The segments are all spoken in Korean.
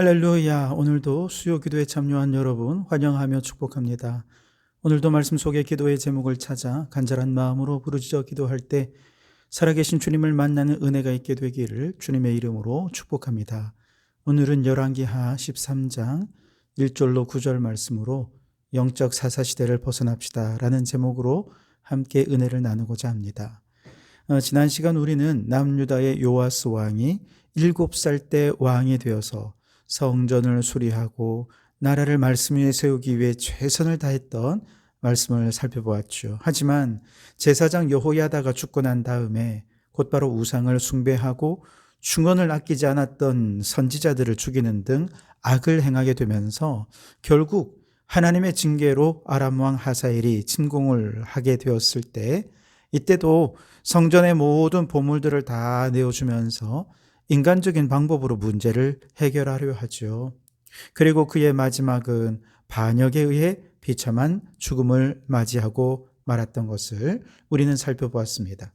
할렐루야. 오늘도 수요 기도에 참여한 여러분 환영하며 축복합니다. 오늘도 말씀 속의 기도의 제목을 찾아 간절한 마음으로 부르짖어 기도할 때 살아계신 주님을 만나는 은혜가 있게 되기를 주님의 이름으로 축복합니다. 오늘은 열왕기하 13장 1절로 9절 말씀으로 영적 사사시대를 벗어납시다 라는 제목으로 함께 은혜를 나누고자 합니다. 지난 시간 우리는 남유다의 요아스 왕이 7살 때 왕이 되어서 성전을 수리하고 나라를 말씀 위에 세우기 위해 최선을 다했던 말씀을 살펴보았죠. 하지만 제사장 여호야다가 죽고 난 다음에 곧바로 우상을 숭배하고 충언을 아끼지 않았던 선지자들을 죽이는 등 악을 행하게 되면서 결국 하나님의 징계로 아람 왕 하사엘이 침공을 하게 되었을 때, 이때도 성전의 모든 보물들을 다 내어주면서 인간적인 방법으로 문제를 해결하려 하죠. 그리고 그의 마지막은 반역에 의해 비참한 죽음을 맞이하고 말았던 것을 우리는 살펴보았습니다.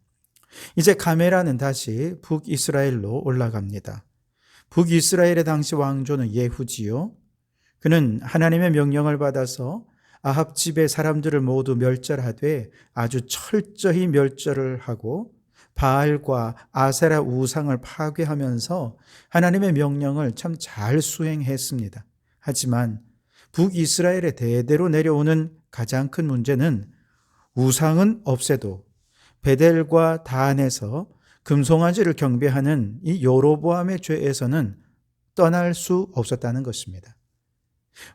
이제 가메라는 다시 북이스라엘로 올라갑니다. 북이스라엘의 당시 왕조는 예후지요. 그는 하나님의 명령을 받아서 아합 집의 사람들을 모두 멸절하되 아주 철저히 멸절을 하고 바알과 아세라 우상을 파괴하면서 하나님의 명령을 참 잘 수행했습니다. 하지만 북이스라엘에 대대로 내려오는 가장 큰 문제는 우상은 없애도 베델과 다안에서 금송아지를 경배하는 이 여로보암의 죄에서는 떠날 수 없었다는 것입니다.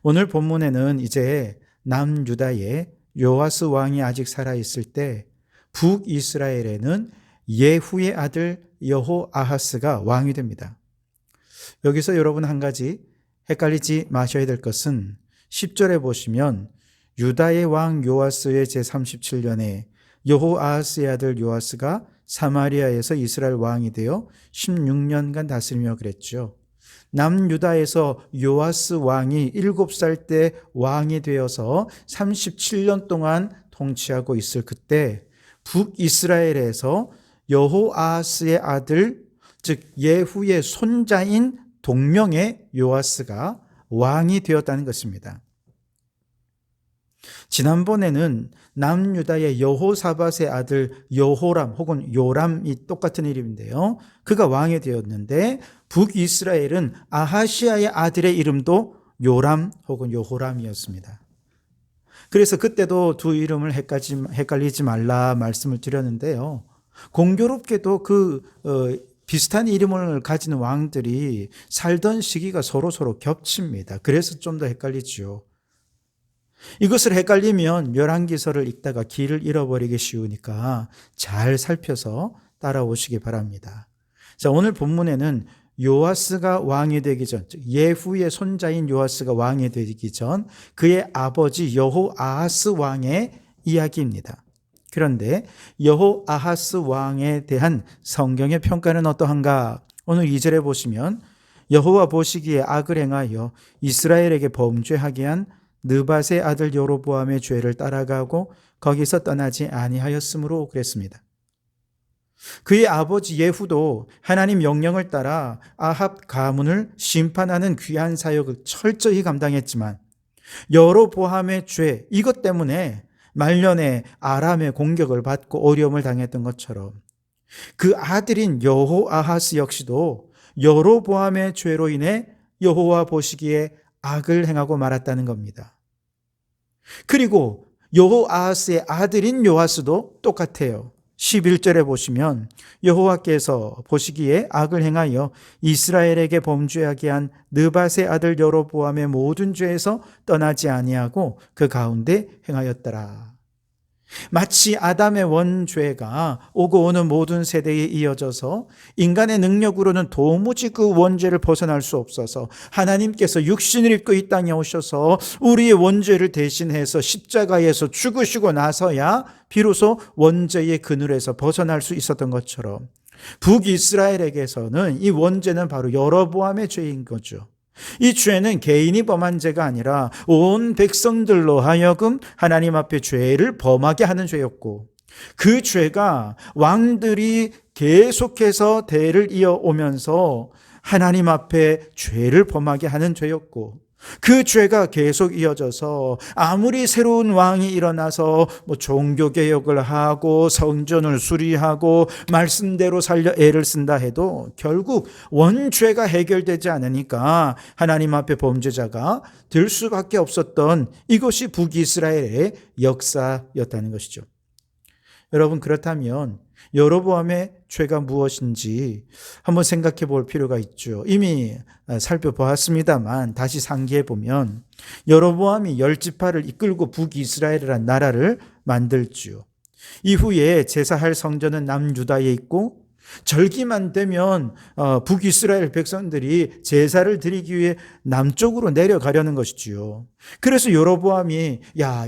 오늘 본문에는 이제 남유다의 요아스 왕이 아직 살아있을 때 북이스라엘에는 예후의 아들 여호아하스가 왕이 됩니다. 여기서 여러분 한 가지 헷갈리지 마셔야 될 것은 10절에 보시면 유다의 왕 요아스의 제37년에 여호아하스의 아들 요아스가 사마리아에서 이스라엘 왕이 되어 16년간 다스리며 그랬죠. 남유다에서 요아스 왕이 7살 때 왕이 되어서 37년 동안 통치하고 있을 그때 북이스라엘에서 여호아하스의 아들, 즉 예후의 손자인 동명의 요아스가 왕이 되었다는 것입니다. 지난번에는 남유다의 여호사밧의 아들 여호람 혹은 요람이 똑같은 이름인데요. 그가 왕이 되었는데 북이스라엘은 아하시아의 아들의 이름도 요람 혹은 여호람이었습니다. 그래서 그때도 두 이름을 헷갈리지 말라 말씀을 드렸는데요. 공교롭게도 비슷한 이름을 가진 왕들이 살던 시기가 서로 겹칩니다. 그래서 좀 더 헷갈리죠. 이것을 헷갈리면 열왕기서를 읽다가 길을 잃어버리기 쉬우니까 잘 살펴서 따라오시기 바랍니다. 자, 오늘 본문에는 요아스가 왕이 되기 전, 즉 예후의 손자인 요아스가 왕이 되기 전 그의 아버지 여호아하스 왕의 이야기입니다. 그런데 여호아하스 왕에 대한 성경의 평가는 어떠한가? 오늘 2절에 보시면 여호와 보시기에 악을 행하여 이스라엘에게 범죄하게 한 느밧의 아들 여로보암의 죄를 따라가고 거기서 떠나지 아니하였으므로 그랬습니다. 그의 아버지 예후도 하나님 명령을 따라 아합 가문을 심판하는 귀한 사역을 철저히 감당했지만 여로보암의 죄, 이것 때문에 말년에 아람의 공격을 받고 어려움을 당했던 것처럼 그 아들인 여호아하스 역시도 여로보암의 죄로 인해 여호와 보시기에 악을 행하고 말았다는 겁니다. 그리고 여호아하스의 아들인 요아스도 똑같아요. 11절에 보시면 여호와께서 보시기에 악을 행하여 이스라엘에게 범죄하게 한 느밧의 아들 여로보암의 모든 죄에서 떠나지 아니하고 그 가운데 행하였더라. 마치 아담의 원죄가 오고 오는 모든 세대에 이어져서 인간의 능력으로는 도무지 그 원죄를 벗어날 수 없어서 하나님께서 육신을 입고 이 땅에 오셔서 우리의 원죄를 대신해서 십자가에서 죽으시고 나서야 비로소 원죄의 그늘에서 벗어날 수 있었던 것처럼 북이스라엘에게서는 이 원죄는 바로 여로보암의 죄인 거죠. 이 죄는 개인이 범한 죄가 아니라 온 백성들로 하여금 하나님 앞에 죄를 범하게 하는 죄였고, 그 죄가 왕들이 계속해서 대를 이어오면서 하나님 앞에 죄를 범하게 하는 죄였고, 그 죄가 계속 이어져서 아무리 새로운 왕이 일어나서 종교개혁을 하고 성전을 수리하고 말씀대로 살려 애를 쓴다 해도 결국 원죄가 해결되지 않으니까 하나님 앞에 범죄자가 될 수밖에 없었던 이것이 북이스라엘의 역사였다는 것이죠. 여러분, 그렇다면 여로보암의 죄가 무엇인지 한번 생각해 볼 필요가 있죠. 이미 살펴보았습니다만 다시 상기해 보면 여로보암이 10지파를 이끌고 북이스라엘이라는 나라를 만들지요. 이후에 제사할 성전은 남유다에 있고, 절기만 되면 북이스라엘 백성들이 제사를 드리기 위해 남쪽으로 내려가려는 것이지요. 그래서 여로보암이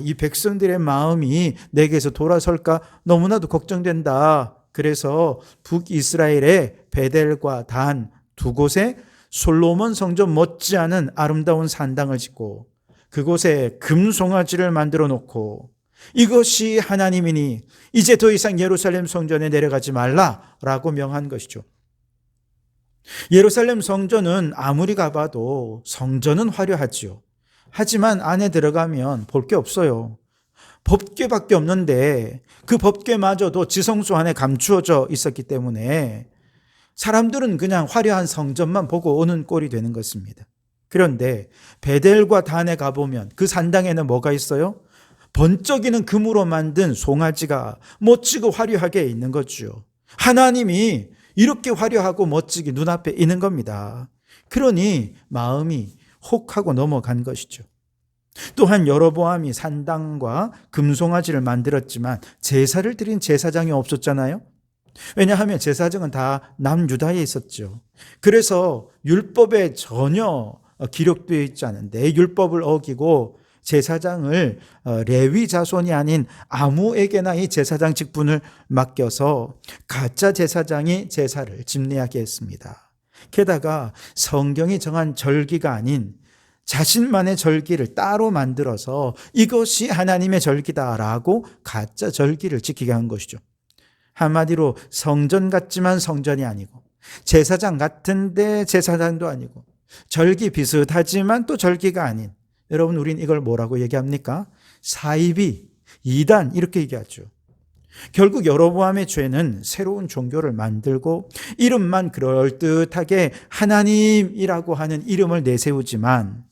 이 백성들의 마음이 내게서 돌아설까 너무나도 걱정된다. 그래서 북이스라엘의 베델과 단 두 곳에 솔로몬 성전 못지않은 아름다운 산당을 짓고 그곳에 금송아지를 만들어 놓고, 이것이 하나님이니 이제 더 이상 예루살렘 성전에 내려가지 말라라고 명한 것이죠. 예루살렘 성전은 아무리 가봐도 성전은 화려하지요. 하지만 안에 들어가면 볼 게 없어요. 법궤밖에 없는데 그 법궤마저도 지성소 안에 감추어져 있었기 때문에 사람들은 그냥 화려한 성전만 보고 오는 꼴이 되는 것입니다. 그런데 베델과 단에 가보면 그 산당에는 뭐가 있어요? 번쩍이는 금으로 만든 송아지가 멋지고 화려하게 있는 거죠. 하나님이 이렇게 화려하고 멋지게 눈앞에 있는 겁니다. 그러니 마음이 혹하고 넘어간 것이죠. 또한 여로보암이 산당과 금송아지를 만들었지만 제사를 드린 제사장이 없었잖아요. 왜냐하면 제사장은 다 남유다에 있었죠. 그래서 율법에 전혀 기록되어 있지 않은데 율법을 어기고 제사장을 레위 자손이 아닌 아무에게나 이 제사장 직분을 맡겨서 가짜 제사장이 제사를 집례하게 했습니다. 게다가 성경이 정한 절기가 아닌 자신만의 절기를 따로 만들어서 이것이 하나님의 절기다라고 가짜 절기를 지키게 한 것이죠. 한마디로 성전 같지만 성전이 아니고, 제사장 같은데 제사장도 아니고, 절기 비슷하지만 또 절기가 아닌, 여러분, 우린 이걸 뭐라고 얘기합니까? 사이비, 이단, 이렇게 얘기하죠. 결국 여로보암의 죄는 새로운 종교를 만들고 이름만 그럴듯하게 하나님이라고 하는 이름을 내세우지만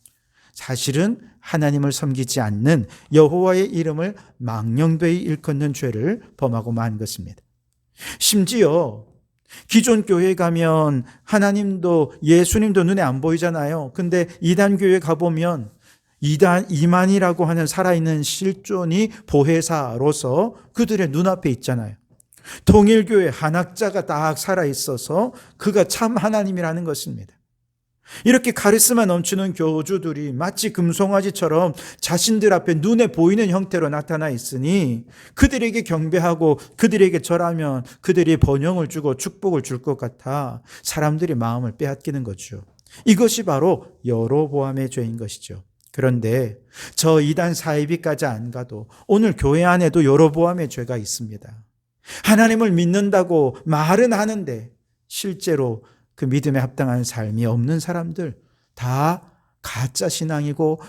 사실은 하나님을 섬기지 않는 여호와의 이름을 망령되이 일컫는 죄를 범하고 만 것입니다. 심지어 기존 교회에 가면 하나님도 예수님도 눈에 안 보이잖아요. 근데 이단 교회에 가보면 이만이라고 하는 살아있는 실존이 보혜사로서 그들의 눈앞에 있잖아요. 통일교회 한학자가 딱 살아있어서 그가 참 하나님이라는 것입니다. 이렇게 카리스마 넘치는 교주들이 마치 금송아지처럼 자신들 앞에 눈에 보이는 형태로 나타나 있으니 그들에게 경배하고 그들에게 절하면 그들이 번영을 주고 축복을 줄 것 같아 사람들이 마음을 빼앗기는 거죠. 이것이 바로 여로보암의 죄인 것이죠. 그런데 저 이단 사이비까지 안 가도 오늘 교회 안에도 여로보암의 죄가 있습니다. 하나님을 믿는다고 말은 하는데 실제로 그 믿음에 합당한 삶이 없는 사람들, 다 가짜 신앙이고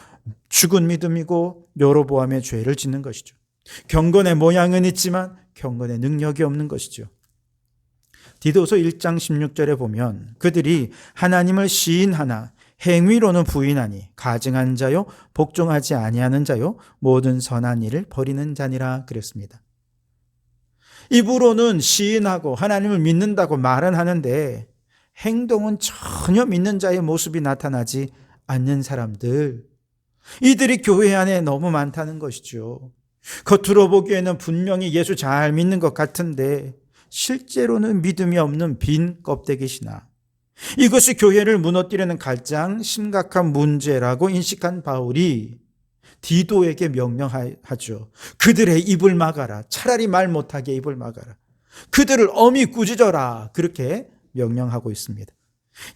죽은 믿음이고 여로보암의 죄를 짓는 것이죠. 경건의 모양은 있지만 경건의 능력이 없는 것이죠. 디도서 1장 16절에 보면 그들이 하나님을 시인하나 행위로는 부인하니 가증한 자요 복종하지 아니하는 자요 모든 선한 일을 버리는 자니라 그랬습니다. 입으로는 시인하고 하나님을 믿는다고 말은 하는데 행동은 전혀 믿는 자의 모습이 나타나지 않는 사람들, 이들이 교회 안에 너무 많다는 것이죠. 겉으로 보기에는 분명히 예수 잘 믿는 것 같은데 실제로는 믿음이 없는 빈 껍데기 신앙. 이것이 교회를 무너뜨리는 가장 심각한 문제라고 인식한 바울이 디도에게 명령하죠. 그들의 입을 막아라. 차라리 말 못하게 입을 막아라. 그들을 엄히 꾸짖어라. 그렇게 명령하고 있습니다.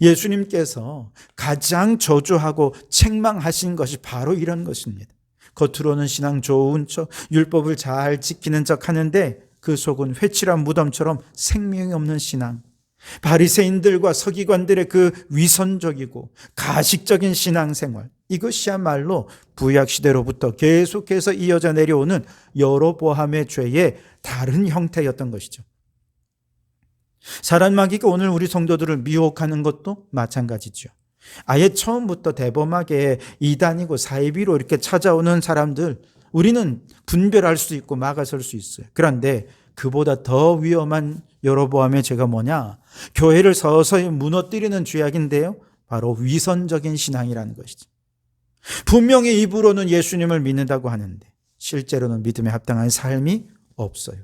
예수님께서 가장 저주하고 책망하신 것이 바로 이런 것입니다. 겉으로는 신앙 좋은 척, 율법을 잘 지키는 척 하는데 그 속은 회칠한 무덤처럼 생명이 없는 신앙. 바리새인들과 서기관들의 그 위선적이고 가식적인 신앙생활, 이것이야말로 구약 시대로부터 계속해서 이어져 내려오는 여로보암의 죄의 다른 형태였던 것이죠. 사란마귀가 오늘 우리 성도들을 미혹하는 것도 마찬가지죠. 아예 처음부터 대범하게 이단이고 사이비로 이렇게 찾아오는 사람들, 우리는 분별할 수 있고 막아설 수 있어요. 그런데 그보다 더 위험한 여로보암의 죄가 뭐냐? 교회를 서서히 무너뜨리는 죄악인데요, 바로 위선적인 신앙이라는 것이죠. 분명히 입으로는 예수님을 믿는다고 하는데 실제로는 믿음에 합당한 삶이 없어요.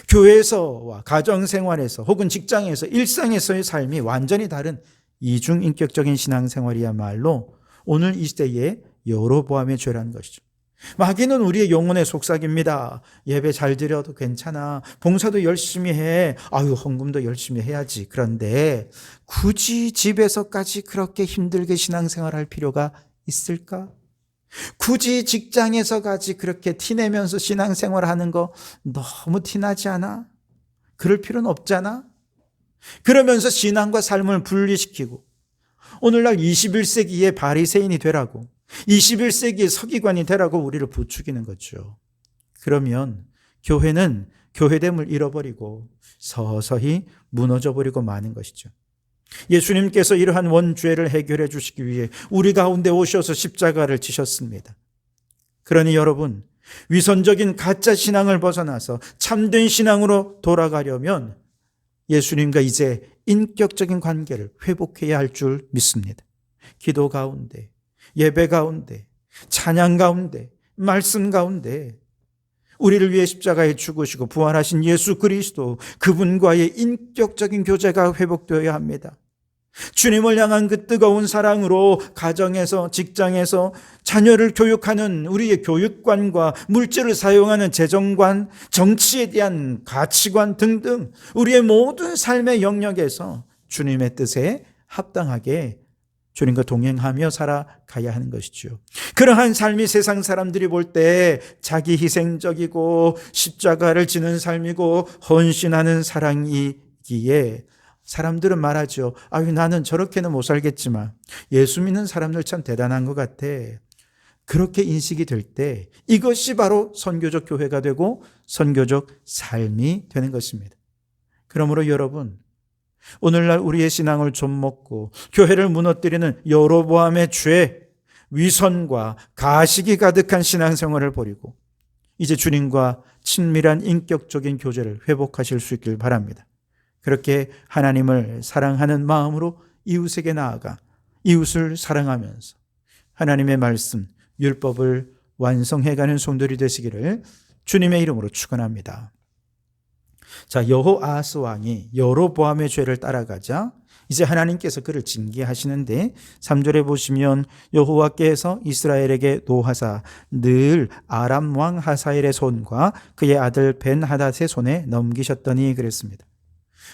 교회에서와 가정생활에서 혹은 직장에서 일상에서의 삶이 완전히 다른 이중인격적인 신앙생활이야말로 오늘 이 시대의 여로보암의 죄라는 것이죠. 마귀는 우리의 영혼의 속삭입니다. 예배 잘 드려도 괜찮아. 봉사도 열심히 해. 헌금도 열심히 해야지. 그런데 굳이 집에서까지 그렇게 힘들게 신앙생활할 필요가 있을까? 굳이 직장에서까지 그렇게 티내면서 신앙생활하는 거 너무 티나지 않아? 그럴 필요는 없잖아? 그러면서 신앙과 삶을 분리시키고 오늘날 21세기의 바리새인이 되라고, 21세기의 서기관이 되라고 우리를 부추기는 거죠. 그러면 교회는 교회됨을 잃어버리고 서서히 무너져버리고 마는 것이죠. 예수님께서 이러한 원죄를 해결해 주시기 위해 우리 가운데 오셔서 십자가를 지셨습니다. 그러니 여러분, 위선적인 가짜 신앙을 벗어나서 참된 신앙으로 돌아가려면 예수님과 이제 인격적인 관계를 회복해야 할 줄 믿습니다. 기도 가운데, 예배 가운데, 찬양 가운데, 말씀 가운데 우리를 위해 십자가에 죽으시고 부활하신 예수 그리스도, 그분과의 인격적인 교제가 회복되어야 합니다. 주님을 향한 그 뜨거운 사랑으로 가정에서, 직장에서 자녀를 교육하는 우리의 교육관과 물질을 사용하는 재정관, 정치에 대한 가치관 등등 우리의 모든 삶의 영역에서 주님의 뜻에 합당하게 주님과 동행하며 살아가야 하는 것이죠. 그러한 삶이 세상 사람들이 볼 때 자기 희생적이고 십자가를 지는 삶이고 헌신하는 사랑이기에 사람들은 말하죠. 나는 저렇게는 못 살겠지만 예수 믿는 사람들 참 대단한 것 같아. 그렇게 인식이 될 때 이것이 바로 선교적 교회가 되고 선교적 삶이 되는 것입니다. 그러므로 여러분, 오늘날 우리의 신앙을 좀먹고 교회를 무너뜨리는 여로보암의 죄, 위선과 가식이 가득한 신앙생활을 버리고 이제 주님과 친밀한 인격적인 교제를 회복하실 수 있길 바랍니다. 그렇게 하나님을 사랑하는 마음으로 이웃에게 나아가 이웃을 사랑하면서 하나님의 말씀, 율법을 완성해가는 성도들이 되시기를 주님의 이름으로 축원합니다. 자, 여호아하스 왕이 여로보암의 죄를 따라가자 이제 하나님께서 그를 징계하시는데 3절에 보시면 여호와께서 이스라엘에게 노하사 늘 아람 왕 하사엘의 손과 그의 아들 벤하닷의 손에 넘기셨더니 그랬습니다.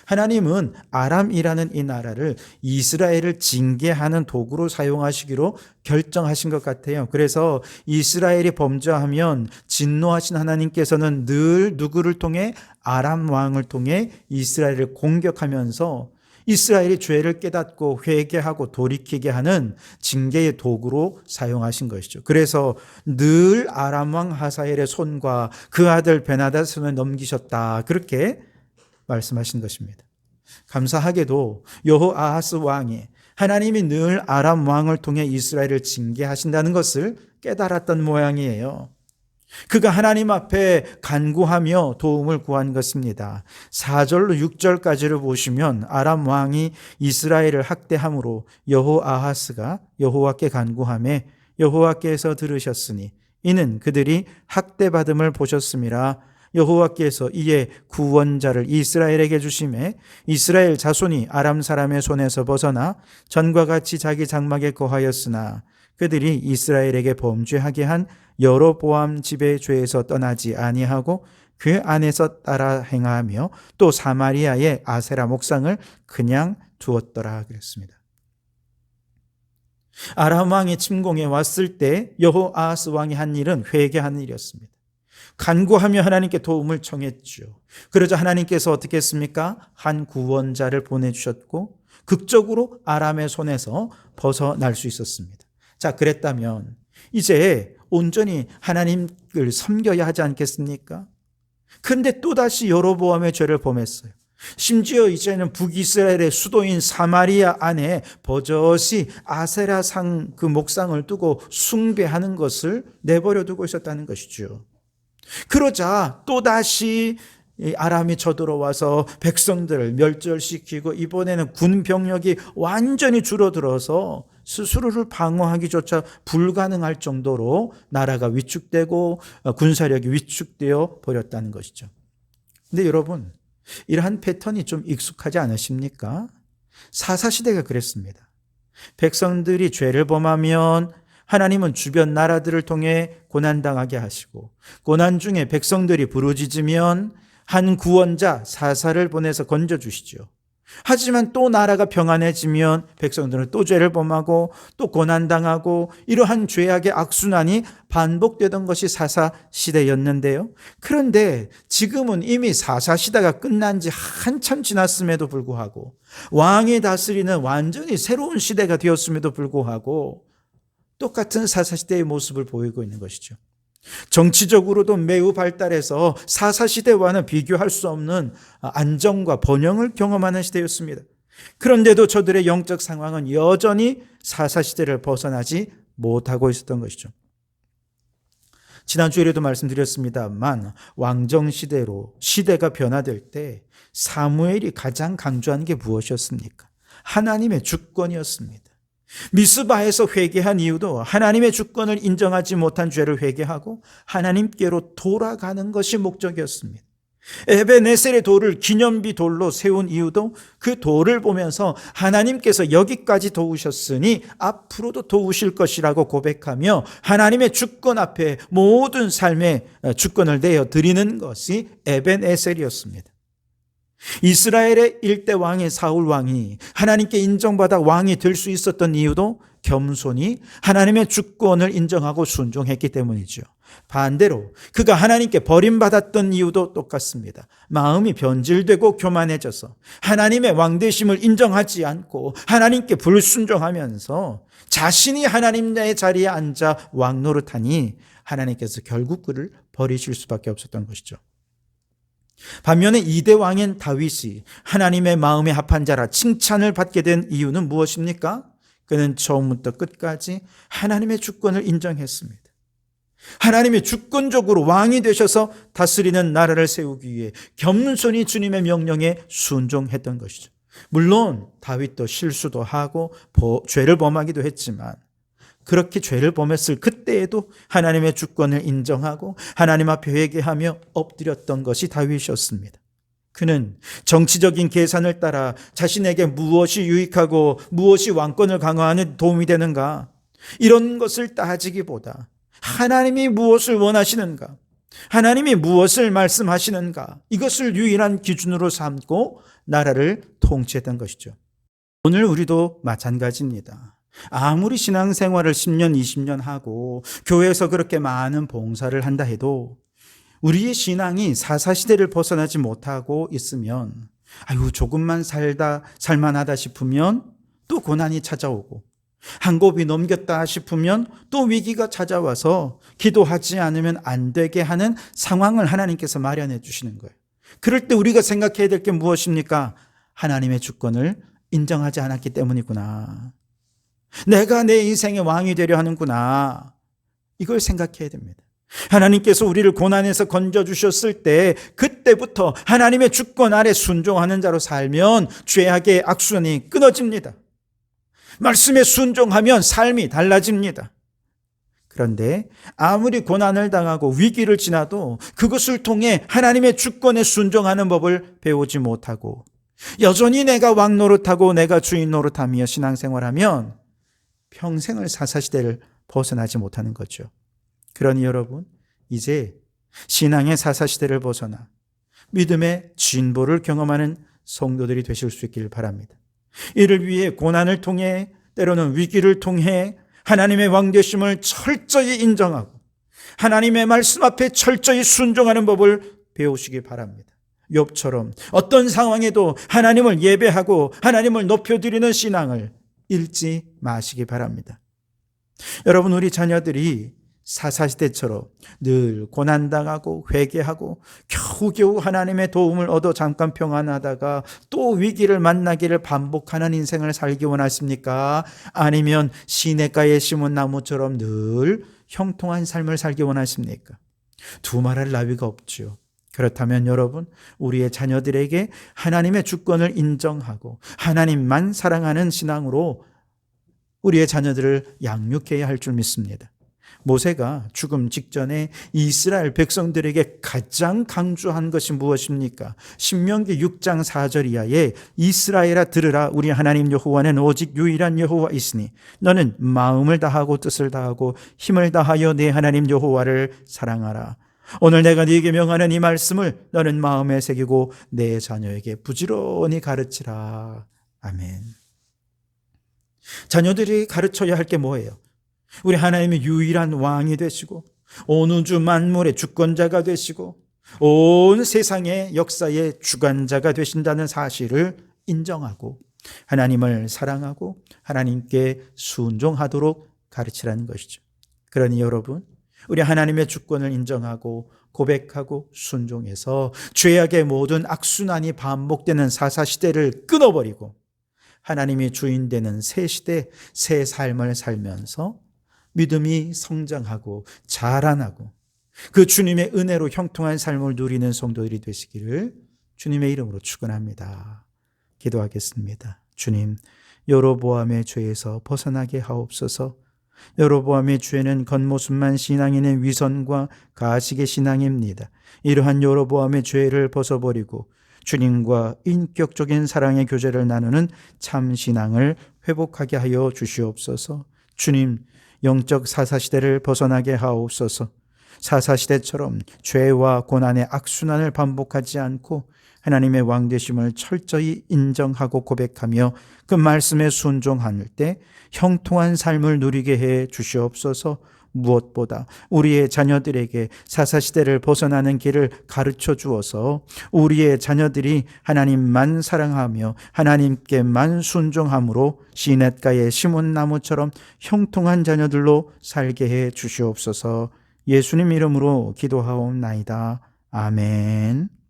하나님은 아람이라는 이 나라를 이스라엘을 징계하는 도구로 사용하시기로 결정하신 것 같아요. 그래서 이스라엘이 범죄하면 진노하신 하나님께서는 늘 누구를 통해? 아람 왕을 통해 이스라엘을 공격하면서 이스라엘이 죄를 깨닫고 회개하고 돌이키게 하는 징계의 도구로 사용하신 것이죠. 그래서 늘 아람 왕 하사엘의 손과 그 아들 벤하닷의 손에 넘기셨다, 그렇게 말씀하신 것입니다. 감사하게도 여호아하스 왕이 하나님이 늘 아람 왕을 통해 이스라엘을 징계하신다는 것을 깨달았던 모양이에요. 그가 하나님 앞에 간구하며 도움을 구한 것입니다. 4절로 6절까지를 보시면 아람 왕이 이스라엘을 학대함으로 여호아하스가 여호와께 간구하매 여호와께서 들으셨으니 이는 그들이 학대받음을 보셨음이라. 여호와께서 이에 구원자를 이스라엘에게 주심에 이스라엘 자손이 아람 사람의 손에서 벗어나 전과 같이 자기 장막에 거하였으나 그들이 이스라엘에게 범죄하게 한 여로보암 집의 죄에서 떠나지 아니하고 그 안에서 따라 행하며 또 사마리아의 아세라 목상을 그냥 두었더라 그랬습니다. 아람 왕이 침공해 왔을 때 여호아하스 왕이 한 일은 회개하는 일이었습니다. 간구하며 하나님께 도움을 청했죠. 그러자 하나님께서 어떻게 했습니까? 한 구원자를 보내주셨고 극적으로 아람의 손에서 벗어날 수 있었습니다. 자, 그랬다면 이제 온전히 하나님을 섬겨야 하지 않겠습니까? 근데 또다시 여로보암의 죄를 범했어요. 심지어 이제는 북이스라엘의 수도인 사마리아 안에 버젓이 아세라상 그 목상을 두고 숭배하는 것을 내버려 두고 있었다는 것이죠. 그러자 또다시 아람이 쳐들어와서 백성들을 멸절시키고 이번에는 군 병력이 완전히 줄어들어서 스스로를 방어하기조차 불가능할 정도로 나라가 위축되고 군사력이 위축되어 버렸다는 것이죠. 근데 여러분, 이러한 패턴이 좀 익숙하지 않으십니까? 사사시대가 그랬습니다. 백성들이 죄를 범하면 하나님은 주변 나라들을 통해 고난당하게 하시고 고난 중에 백성들이 부르짖으면 한 구원자 사사를 보내서 건져주시죠. 하지만 또 나라가 평안해지면 백성들은 또 죄를 범하고 또 고난당하고 이러한 죄악의 악순환이 반복되던 것이 사사시대였는데요. 그런데 지금은 이미 사사시대가 끝난 지 한참 지났음에도 불구하고 왕이 다스리는 완전히 새로운 시대가 되었음에도 불구하고 똑같은 사사시대의 모습을 보이고 있는 것이죠. 정치적으로도 매우 발달해서 사사시대와는 비교할 수 없는 안정과 번영을 경험하는 시대였습니다. 그런데도 저들의 영적 상황은 여전히 사사시대를 벗어나지 못하고 있었던 것이죠. 지난주에도 말씀드렸습니다만 왕정시대로 시대가 변화될 때 사무엘이 가장 강조한 게 무엇이었습니까? 하나님의 주권이었습니다. 미스바에서 회개한 이유도 하나님의 주권을 인정하지 못한 죄를 회개하고 하나님께로 돌아가는 것이 목적이었습니다. 에베네셀의 돌을 기념비 돌로 세운 이유도 그 돌을 보면서 하나님께서 여기까지 도우셨으니 앞으로도 도우실 것이라고 고백하며 하나님의 주권 앞에 모든 삶의 주권을 내어 드리는 것이 에베네셀이었습니다. 이스라엘의 일대 왕의 사울 왕이 하나님께 인정받아 왕이 될 수 있었던 이유도 겸손히 하나님의 주권을 인정하고 순종했기 때문이죠. 반대로 그가 하나님께 버림받았던 이유도 똑같습니다. 마음이 변질되고 교만해져서 하나님의 왕되심을 인정하지 않고 하나님께 불순종하면서 자신이 하나님의 자리에 앉아 왕 노릇하니 하나님께서 결국 그를 버리실 수밖에 없었던 것이죠. 반면에 이대 왕인 다윗이 하나님의 마음에 합한 자라 칭찬을 받게 된 이유는 무엇입니까? 그는 처음부터 끝까지 하나님의 주권을 인정했습니다. 하나님이 주권적으로 왕이 되셔서 다스리는 나라를 세우기 위해 겸손히 주님의 명령에 순종했던 것이죠. 물론 다윗도 실수도 하고 죄를 범하기도 했지만 그렇게 죄를 범했을 그때에도 하나님의 주권을 인정하고 하나님 앞에 회개하며 엎드렸던 것이 다윗이었습니다. 그는 정치적인 계산을 따라 자신에게 무엇이 유익하고 무엇이 왕권을 강화하는 도움이 되는가 이런 것을 따지기보다 하나님이 무엇을 원하시는가, 하나님이 무엇을 말씀하시는가 이것을 유일한 기준으로 삼고 나라를 통치했던 것이죠. 오늘 우리도 마찬가지입니다. 아무리 신앙생활을 10년, 20년 하고 교회에서 그렇게 많은 봉사를 한다 해도 우리의 신앙이 사사시대를 벗어나지 못하고 있으면 조금만 살만하다 싶으면 또 고난이 찾아오고 한 곱이 넘겼다 싶으면 또 위기가 찾아와서 기도하지 않으면 안 되게 하는 상황을 하나님께서 마련해 주시는 거예요. 그럴 때 우리가 생각해야 될 게 무엇입니까? 하나님의 주권을 인정하지 않았기 때문이구나. 내가 내 인생의 왕이 되려 하는구나. 이걸 생각해야 됩니다. 하나님께서 우리를 고난에서 건져주셨을 때 그때부터 하나님의 주권 아래 순종하는 자로 살면 죄악의 악순환이 끊어집니다. 말씀에 순종하면 삶이 달라집니다. 그런데 아무리 고난을 당하고 위기를 지나도 그것을 통해 하나님의 주권에 순종하는 법을 배우지 못하고 여전히 내가 왕 노릇하고 내가 주인 노릇하며 신앙생활하면 평생을 사사시대를 벗어나지 못하는 거죠. 그러니 여러분, 이제 신앙의 사사시대를 벗어나 믿음의 진보를 경험하는 성도들이 되실 수 있기를 바랍니다. 이를 위해 고난을 통해 때로는 위기를 통해 하나님의 왕되심을 철저히 인정하고 하나님의 말씀 앞에 철저히 순종하는 법을 배우시기 바랍니다. 욥처럼 어떤 상황에도 하나님을 예배하고 하나님을 높여드리는 신앙을 잃지 마시기 바랍니다. 여러분, 우리 자녀들이 사사시대처럼 늘 고난당하고 회개하고 겨우겨우 하나님의 도움을 얻어 잠깐 평안하다가 또 위기를 만나기를 반복하는 인생을 살기 원하십니까? 아니면 시냇가에 심은 나무처럼 늘 형통한 삶을 살기 원하십니까? 두말할 나위가 없죠. 그렇다면 여러분, 우리의 자녀들에게 하나님의 주권을 인정하고 하나님만 사랑하는 신앙으로 우리의 자녀들을 양육해야 할 줄 믿습니다. 모세가 죽음 직전에 이스라엘 백성들에게 가장 강조한 것이 무엇입니까? 신명기 6장 4절 이하에 이스라엘아 들으라, 우리 하나님 여호와는 오직 유일한 여호와이시니 너는 마음을 다하고 뜻을 다하고 힘을 다하여 내 하나님 여호와를 사랑하라. 오늘 내가 네게 명하는 이 말씀을 너는 마음에 새기고 내 자녀에게 부지런히 가르치라. 아멘. 자녀들이 가르쳐야 할 게 뭐예요? 우리 하나님의 유일한 왕이 되시고 온 우주 만물의 주권자가 되시고 온 세상의 역사의 주관자가 되신다는 사실을 인정하고 하나님을 사랑하고 하나님께 순종하도록 가르치라는 것이죠. 그러니 여러분, 우리 하나님의 주권을 인정하고 고백하고 순종해서 죄악의 모든 악순환이 반복되는 사사시대를 끊어버리고 하나님이 주인 되는 새 시대, 새 삶을 살면서 믿음이 성장하고 자라나고 그 주님의 은혜로 형통한 삶을 누리는 성도들이 되시기를 주님의 이름으로 축원합니다. 기도하겠습니다. 주님, 여로보암의 죄에서 벗어나게 하옵소서. 여로보암의 죄는 겉모습만 신앙인의 위선과 가식의 신앙입니다. 이러한 여로보암의 죄를 벗어버리고 주님과 인격적인 사랑의 교제를 나누는 참 신앙을 회복하게 하여 주시옵소서. 주님, 영적 사사시대를 벗어나게 하옵소서. 사사시대처럼 죄와 고난의 악순환을 반복하지 않고 하나님의 왕되심을 철저히 인정하고 고백하며 그 말씀에 순종할 때 형통한 삶을 누리게 해 주시옵소서. 무엇보다 우리의 자녀들에게 사사시대를 벗어나는 길을 가르쳐 주어서 우리의 자녀들이 하나님만 사랑하며 하나님께만 순종함으로 시냇가에 심은 나무처럼 형통한 자녀들로 살게 해 주시옵소서. 예수님 이름으로 기도하옵나이다. 아멘.